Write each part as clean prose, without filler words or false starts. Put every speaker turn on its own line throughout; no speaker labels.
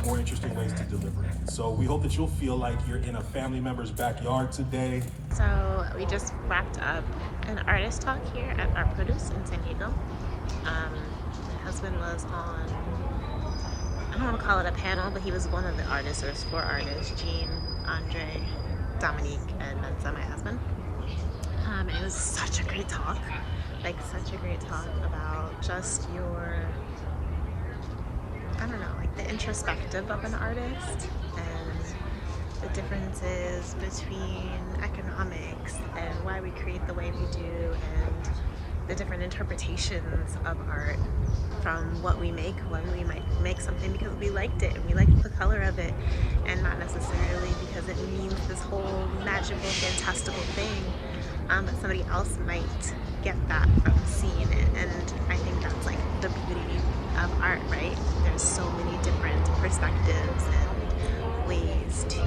More interesting ways to deliver it. So we hope that you'll feel like you're in a family member's backyard today. So we just wrapped up an artist talk here at our produce in San Diego. My husband was on, I don't want to call it a panel, but he was one of the artists. There's 4 artists: Jean, Andre, Dominique, and Mensa, my husband. And it was such a great talk, like such a great talk about just your, I don't know, like the introspective of an artist and the differences between economics and why we create the way we do, and the different interpretations of art, from what we make when we might make something because we liked it and we liked the color of it, and not necessarily because it means this whole magical, fantastical thing, but somebody else might get that from seeing it. And I think that's like the beauty of art, right? There's so many different perspectives and ways to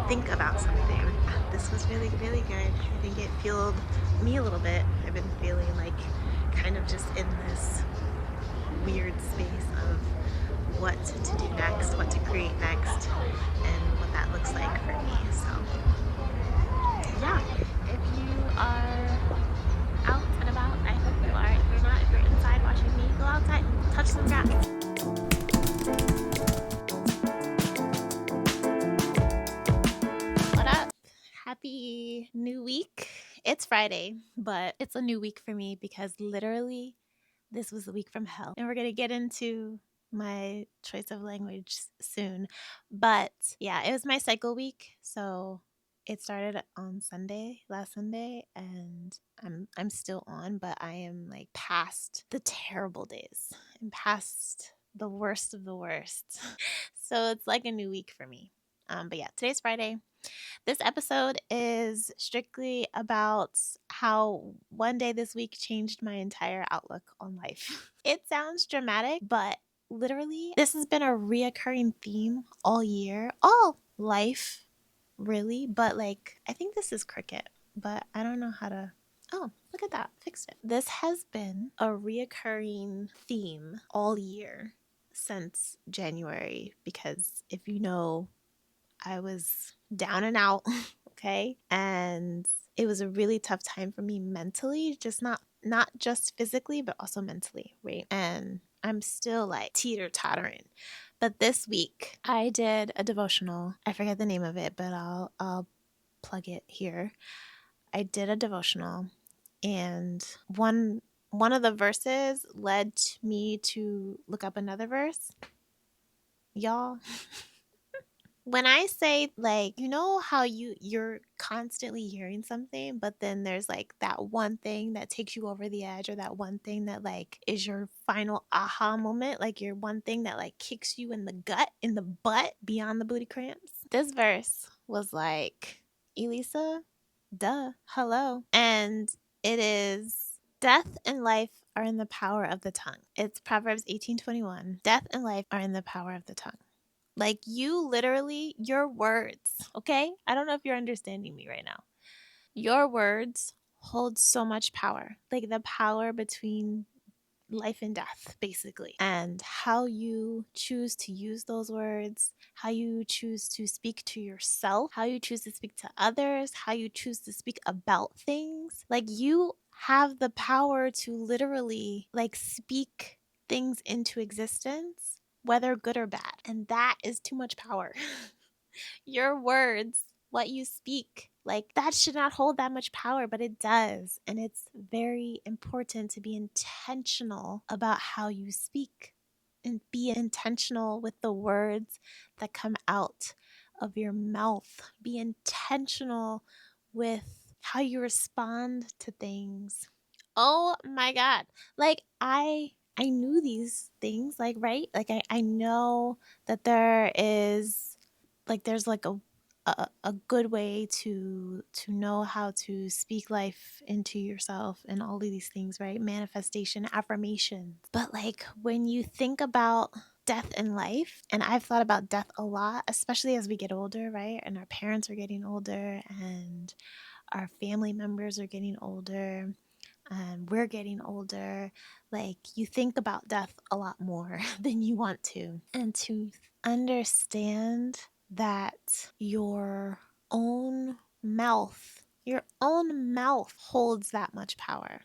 think about something. This was really, really good. I think it fueled me a little bit. I've been feeling like kind of just in this weird space of what to do next, what to create next, and what that looks like for me. So yeah, if you are out and about, I hope you are. If you're not, if you're inside watching me, go outside, touch some grass. What up? Happy new week. It's Friday, but it's a new week for me because literally this was the week from hell. And we're going to get into my choice of language soon. But yeah, it was my cycle week. So it started on Sunday, last Sunday, and I'm still on, but I am like past the terrible days. I'm past the worst of the worst. So it's like a new week for me. But yeah, today's Friday. This episode is strictly about how one day this week changed my entire outlook on life. It sounds dramatic, but literally, this has been a reoccurring theme all year, all life, really. But like, I think this is cricket, but I don't know how to. Oh, look at that. Fixed it. This has been a reoccurring theme all year since January, because if you know, I was down and out, okay? And it was a really tough time for me mentally, just not just physically, but also mentally, right? And I'm still like teeter-tottering. But this week I did a devotional. I forget the name of it, but I'll plug it here. I did a devotional, and one of the verses led me to look up another verse. Y'all, when I say, like, you know how you're constantly hearing something, but then there's like that one thing that takes you over the edge, or that one thing that like is your final aha moment, like your one thing that like kicks you in the gut, in the butt, beyond the booty cramps. This verse was like, Elisa, duh, hello. And it is, death and life are in the power of the tongue. It's Proverbs 18:21. Death and life are in the power of the tongue. Like, you literally, your words, okay? I don't know if you're understanding me right now. Your words hold so much power, like the power between life and death, basically. And how you choose to use those words, how you choose to speak to yourself, how you choose to speak to others, how you choose to speak about things. Like, you have the power to literally like speak things into existence, whether good or bad. And that is too much power. Your words, what you speak, like that should not hold that much power, but it does. And it's very important to be intentional about how you speak, and be intentional with the words that come out of your mouth. Be intentional with how you respond to things. Oh my God. Like, I knew these things, like, right? Like, I know that there is, like, there's like a good way to know how to speak life into yourself and all of these things, right? Manifestation, affirmations. But like, when you think about death and life, and I've thought about death a lot, especially as we get older, right? And our parents are getting older, and our family members are getting older. and we're getting older, like you think about death a lot more than you want to. And to understand that your own mouth holds that much power.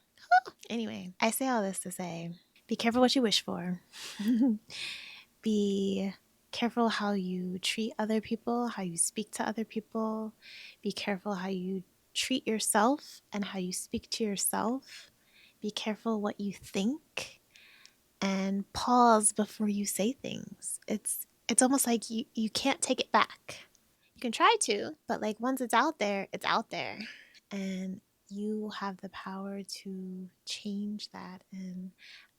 Anyway, I say all this to say, be careful what you wish for. Be careful how you treat other people, how you speak to other people. Be careful how you treat yourself and how you speak to yourself. Be careful what you think, and pause before you say things. It's almost like you can't take it back. You can try to, but like once it's out there, it's out there. And you have the power to change that. And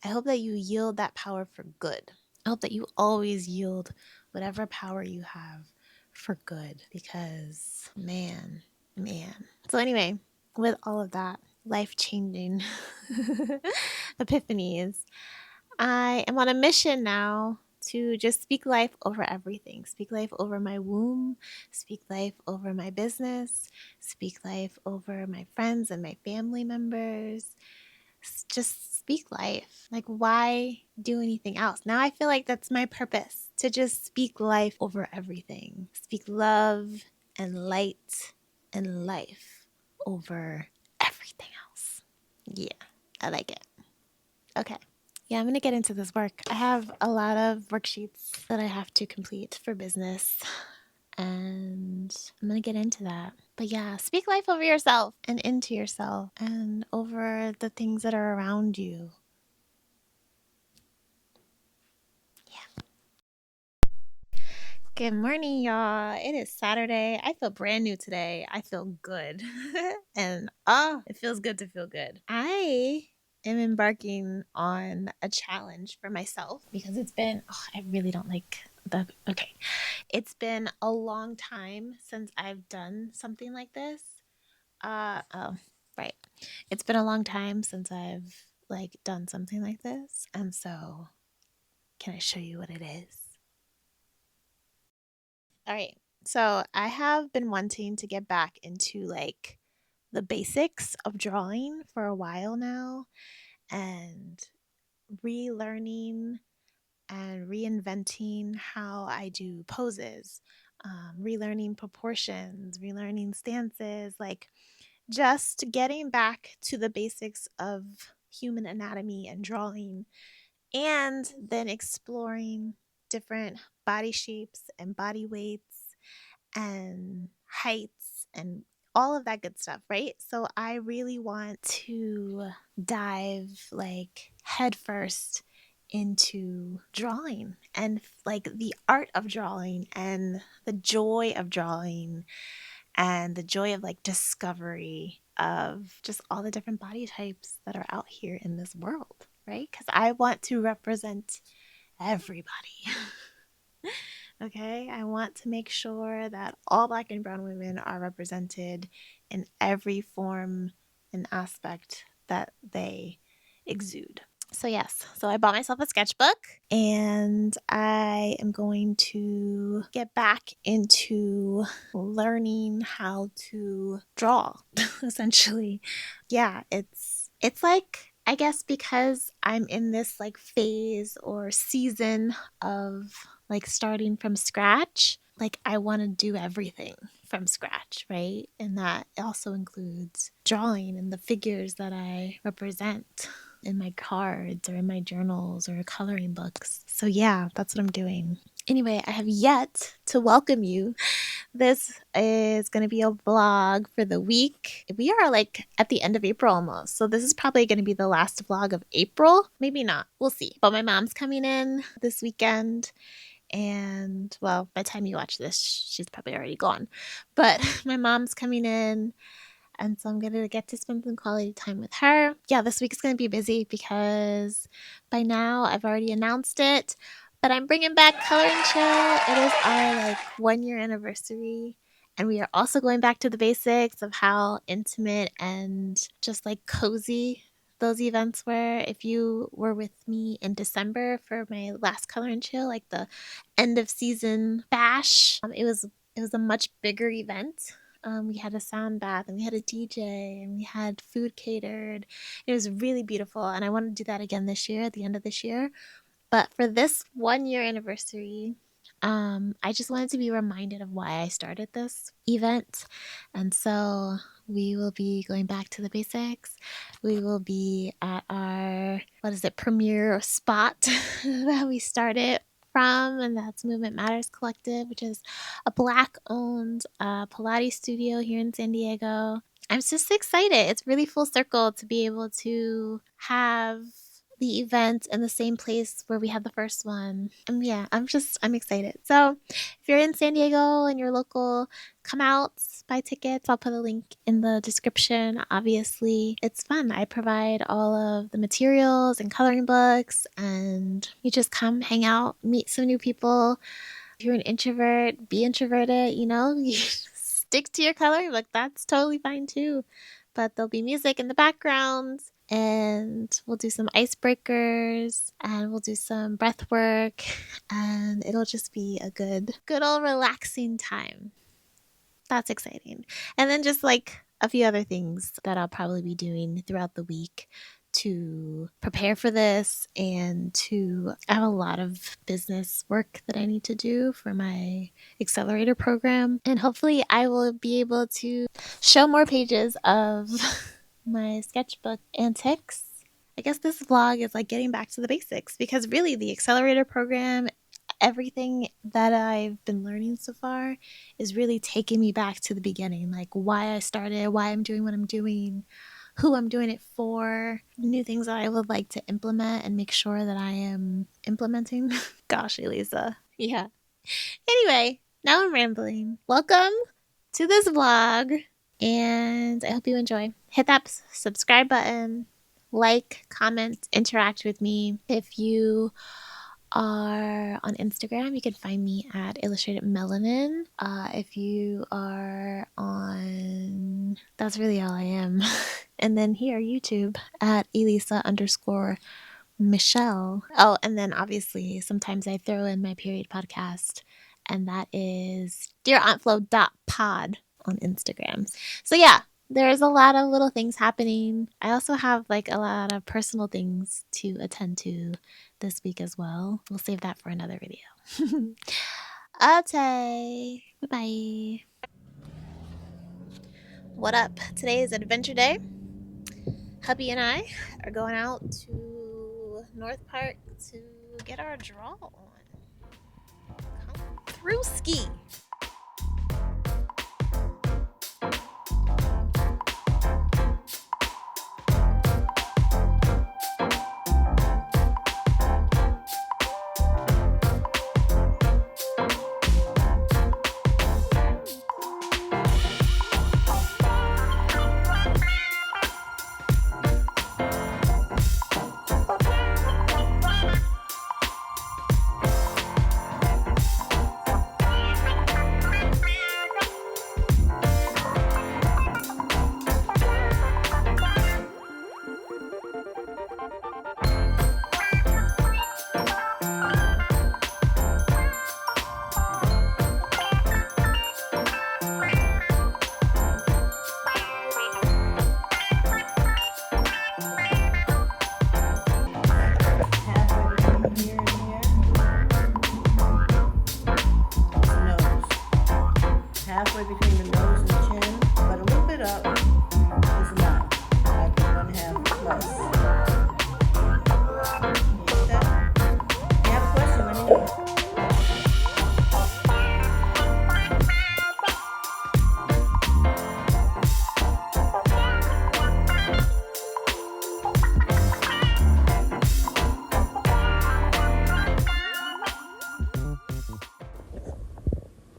I hope that you yield that power for good. I hope that you always yield whatever power you have for good, because man. So anyway, with all of that life-changing epiphanies, I am on a mission now to just speak life over everything. Speak life over my womb, speak life over my business, speak life over my friends and my family members. Just speak life. Like, why do anything else? Now I feel like that's my purpose, to just speak life over everything. Speak love and light and life over everything else. Yeah, I like it. Okay. Yeah, I'm going to get into this work. I have a lot of worksheets that I have to complete for business, and I'm going to get into that. But yeah, speak life over yourself and into yourself and over the things that are around you. Yeah. Good morning, y'all. It is Saturday. I feel brand new today. I feel good. And it feels good to feel good. I am embarking on a challenge for myself because it's been, I really don't like okay. It's been a long time since I've done something like this. Right. It's been a long time since I've like done something like this. And so, can I show you what it is? All right. So, I have been wanting to get back into like the basics of drawing for a while now, and relearning and reinventing how I do poses, relearning proportions, relearning stances, like just getting back to the basics of human anatomy and drawing, and then exploring different body shapes and body weights and heights and all of that good stuff, right? So I really want to dive like headfirst into drawing and like the art of drawing and the joy of drawing and the joy of like discovery of just all the different body types that are out here in this world, right? Because I want to represent everybody. Okay, I want to make sure that all Black and Brown women are represented in every form and aspect that they exude. So yes, so I bought myself a sketchbook and I am going to get back into learning how to draw essentially. Yeah, it's like, I guess because I'm in this like phase or season of like starting from scratch, like I want to do everything from scratch, right? And that also includes drawing and the figures that I represent in my cards or in my journals or coloring books. So yeah, that's what I'm doing. Anyway, I have yet to welcome you. This is going to be a vlog for the week. We are like at the end of April almost. So this is probably going to be the last vlog of April. Maybe not. We'll see. But my mom's coming in this weekend. And well, by the time you watch this, she's probably already gone. But my mom's coming in. And so I'm going to get to spend some quality time with her. Yeah, this week is going to be busy because by now I've already announced it. But I'm bringing back Color and Chill. It is our like 1-year anniversary. And we are also going back to the basics of how intimate and just like cozy those events were. If you were with me in December for my last Color and Chill, like the end of season bash, it was a much bigger event. We had a sound bath, and we had a DJ, and we had food catered. It was really beautiful, and I want to do that again this year, at the end of this year. But for this 1 year anniversary, I just wanted to be reminded of why I started this event. And so we will be going back to the basics. We will be at our, premiere spot that we started from, and that's Movement Matters Collective, which is a Black-owned Pilates studio here in San Diego. I'm just excited. It's really full circle to be able to have the event in the same place where we had the first one. And yeah, I'm excited. So if you're in San Diego and you're local, come out, buy tickets. I'll put a link in the description. Obviously, it's fun. I provide all of the materials and coloring books, and you just come hang out, meet some new people. If you're an introvert, be introverted, you stick to your coloring book. That's totally fine too. But there'll be music in the background, and we'll do some icebreakers, and we'll do some breath work, and it'll just be a good old relaxing time. That's exciting. And then just like a few other things that I'll probably be doing throughout the week to prepare for this, and I have a lot of business work that I need to do for my accelerator program. And hopefully I will be able to show more pages of my sketchbook antics. I guess this vlog is like getting back to the basics, because really the accelerator program, everything that I've been learning so far is really taking me back to the beginning, like why I started, why I'm doing what I'm doing, who I'm doing it for, new things that I would like to implement and make sure that I am implementing. Gosh, Elisa. Yeah. Anyway, now I'm rambling. Welcome to this vlog, and I hope you enjoy. Hit that subscribe button, like, comment, interact with me. If you are on Instagram, you can find me at Illustrated Melanin. If you are on, that's really all I am. And then here, YouTube, at Elisa_Michelle. Oh, and then obviously sometimes I throw in my period podcast, and that is dearauntflo.pod on Instagram. So yeah, there's a lot of little things happening. I also have like a lot of personal things to attend to this week as well. We'll save that for another video. Okay, bye-bye. What up? Today is Adventure Day. Hubby and I are going out to North Park to get our draw on. Come through ski.
Halfway between the nose and chin, but a little bit up is not. Like 1/2 plus. You get that? If you have a question, let me know.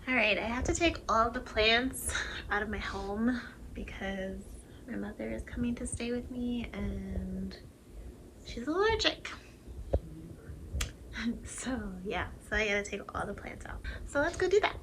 Alright, I have to take all the plants out of my home because my mother is coming to stay with me and she's allergic. So yeah, so I gotta take all the plants out. So let's go do that.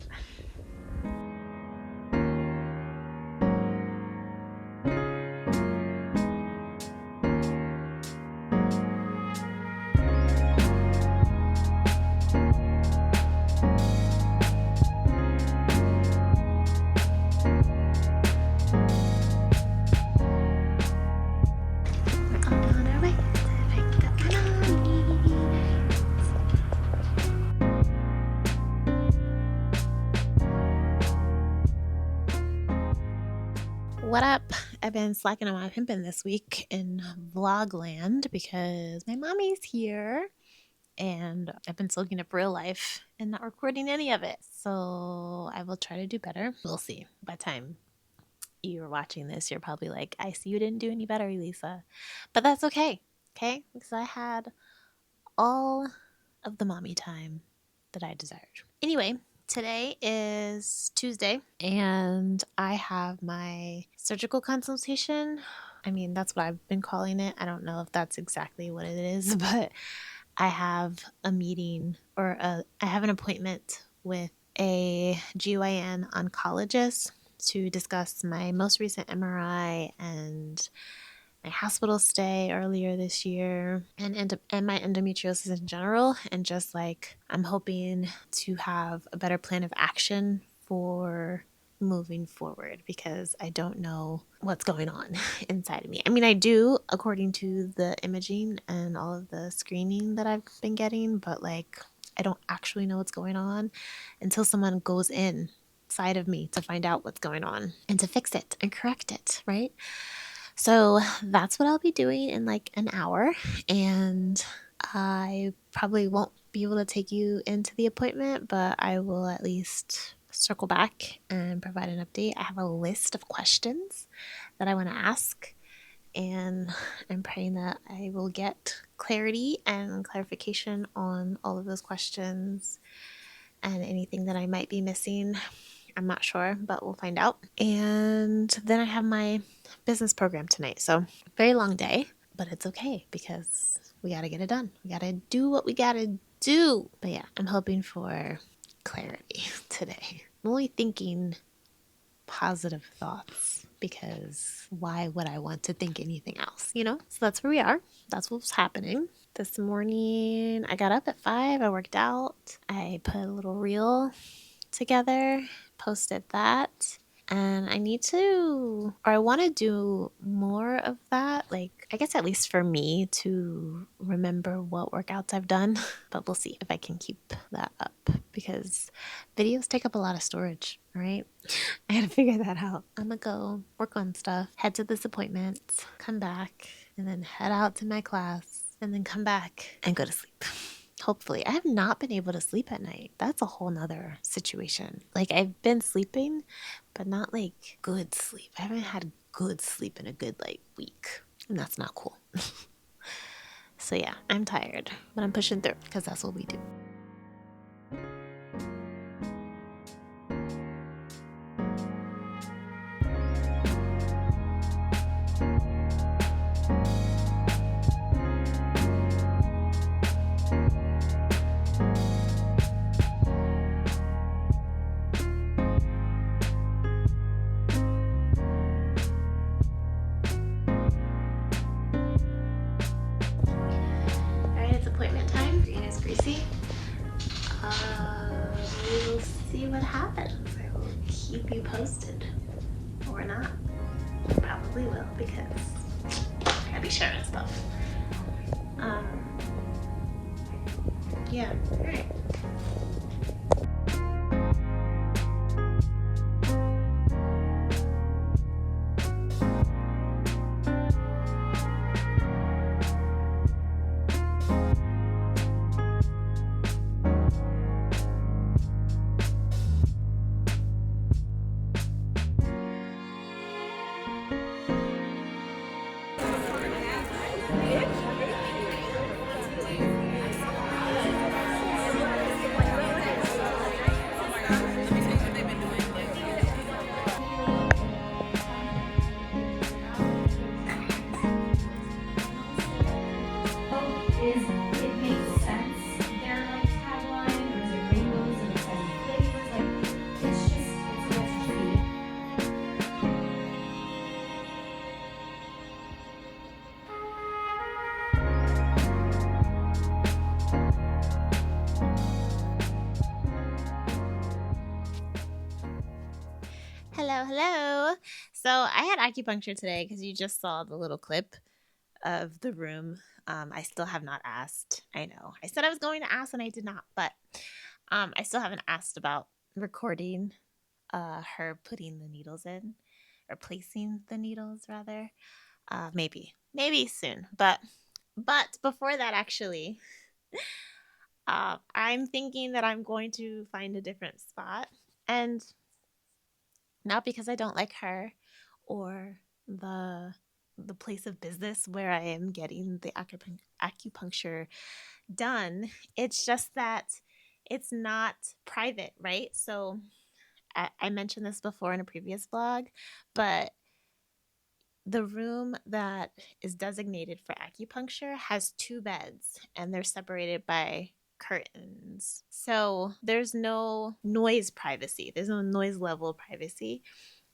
What up? I've been slacking on my pimping this week in vlogland because my mommy's here and I've been soaking up real life and not recording any of it. So I will try to do better. We'll see. By the time you're watching this, you're probably like, I see you didn't do any better, Elisa. But that's okay. Okay? Because I had all of the mommy time that I desired. Anyway, today is Tuesday and I have my surgical consultation. I mean, that's what I've been calling it. I don't know if that's exactly what it is, but I have a meeting or I have an appointment with a GYN oncologist to discuss my most recent MRI and my hospital stay earlier this year and my endometriosis in general. And just like I'm hoping to have a better plan of action for moving forward because I don't know what's going on inside of me. I mean, I do according to the imaging and all of the screening that I've been getting, but like I don't actually know what's going on until someone goes inside of me to find out what's going on and to fix it and correct it, right? So that's what I'll be doing in like an hour. And I probably won't be able to take you into the appointment, but I will at least circle back and provide an update. I have a list of questions that I want to ask, and I'm praying that I will get clarity and clarification on all of those questions and anything that I might be missing. I'm not sure, but we'll find out. And then I have my business program tonight. So, very long day, but it's okay because we got to get it done. We got to do what we got to do. But yeah, I'm hoping for clarity today. I'm only thinking positive thoughts because why would I want to think anything else, you know? So that's where we are. That's what's happening. This morning, I got up at 5. I worked out. I put a little reel together, posted that. And I need to, or I want to do more of that. Like, I guess at least for me to remember what workouts I've done. But we'll see if I can keep that up because videos take up a lot of storage, right? I gotta figure that out. I'm gonna go work on stuff, head to this appointment, come back, and then head out to my class, and then come back and go to sleep. Hopefully. I have not been able to sleep at night. That's a whole nother situation. Like, I've been sleeping, but not like good sleep. I haven't had good sleep in a good like week, and that's not cool. So yeah, I'm tired, but I'm pushing through because that's what we do. Alright, it's appointment time. Green is greasy. We will see what happens. I will keep you posted. Or not. Probably will because I gotta be sharing stuff. Um, yeah, alright.
Is it makes sense their like tagline or is it rainbows and exciting flavors like it's what you see.
Hello, hello. So I had acupuncture today because you just saw the little clip of the room. I still have not asked. I know. I said I was going to ask and I did not, but I still haven't asked about recording her putting the needles in. replacing the needles rather. Maybe soon. But before that, actually, I'm thinking that I'm going to find a different spot, and not because I don't like her or the the place of business where I am getting the acupuncture done. It's just that it's not private, right? So I mentioned this before in a previous blog, but the room that is designated for acupuncture has 2 beds and they're separated by curtains. So there's no noise privacy. There's no noise level privacy.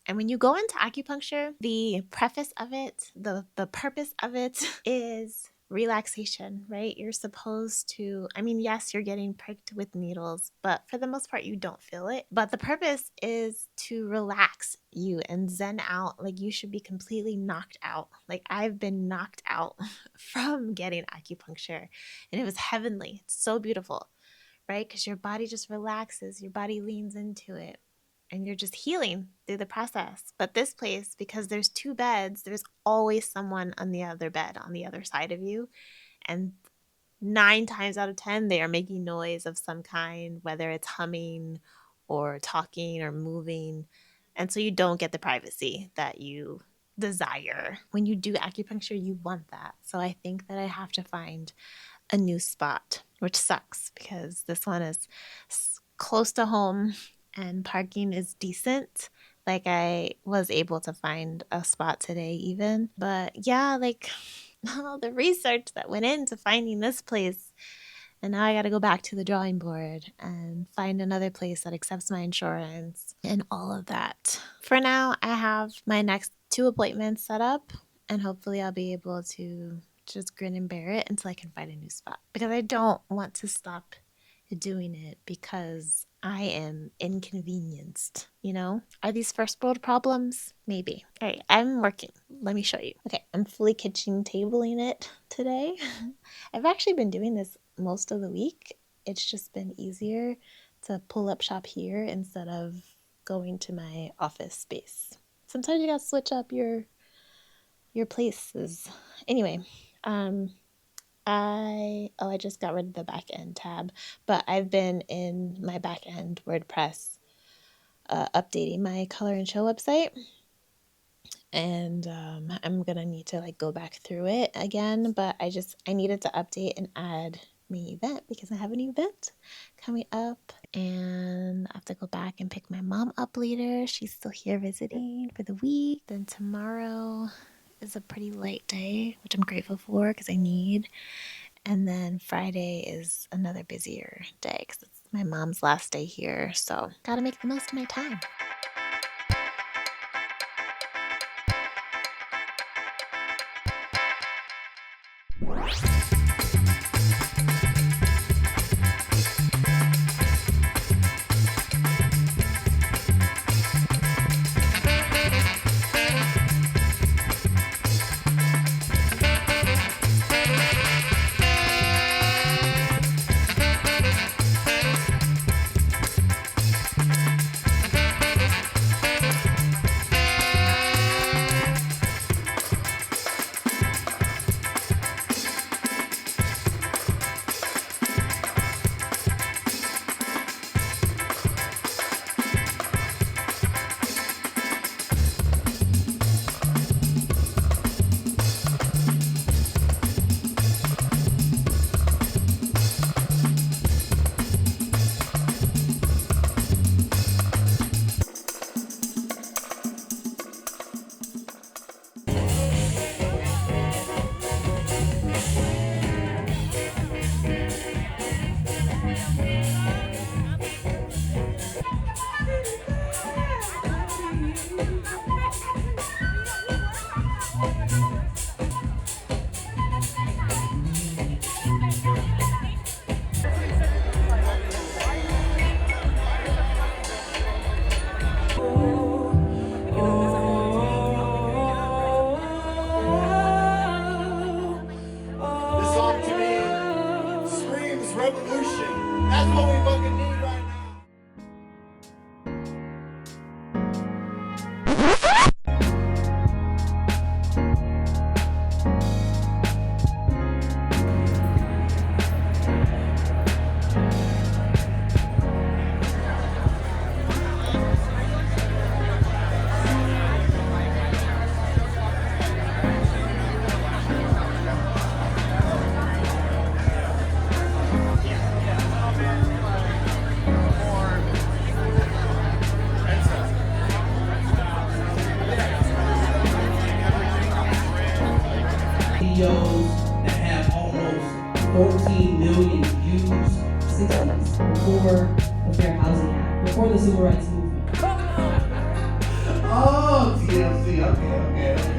And when you go into acupuncture, the preface of it, the purpose of it is relaxation, right? You're supposed to, I mean, yes, you're getting pricked with needles, but for the most part, you don't feel it. But the purpose is to relax you and zen out. Like, you should be completely knocked out. Like, I've been knocked out from getting acupuncture, and it was heavenly. It's so beautiful, right? Because your body just relaxes, your body leans into it, and you're just healing through the process. But this place, because there's 2 beds, there's always someone on the other bed on the other side of you. And 9 times out of 10, they are making noise of some kind, whether it's humming or talking or moving. And so you don't get the privacy that you desire. When you do acupuncture, you want that. So I think that I have to find a new spot, which sucks because this one is close to home and parking is decent. Like, I was able to find a spot today even. But yeah, like, all the research that went into finding this place, and now I got to go back to the drawing board and find another place that accepts my insurance and all of that. For now, I have my next 2 appointments set up, and hopefully I'll be able to just grin and bear it until I can find a new spot, because I don't want to stop doing it because I am inconvenienced, you know? Are these first world problems? Maybe. All right, I'm working. Let me show you. Okay, I'm fully kitchen tabling it today. I've actually been doing this most of the week. It's just been easier to pull up shop here instead of going to my office space. Sometimes you gotta switch up your places. Anyway, I just got rid of the back end tab, but I've been in my back end WordPress updating my Color and Show website, and I'm gonna need to like go back through it again, but I needed to update and add my event because I have an event coming up, and I have to go back and pick my mom up later. She's still here visiting for the week. Then tomorrow is a pretty light day, which I'm grateful for because I need. And then Friday is another busier day because it's my mom's last day here. So gotta make the most of my time.
Revolution. That's what we fucking need right now.
14 million views, 60s, before the Fair Housing Act, before the Civil Rights Movement.
Oh, TLC, okay.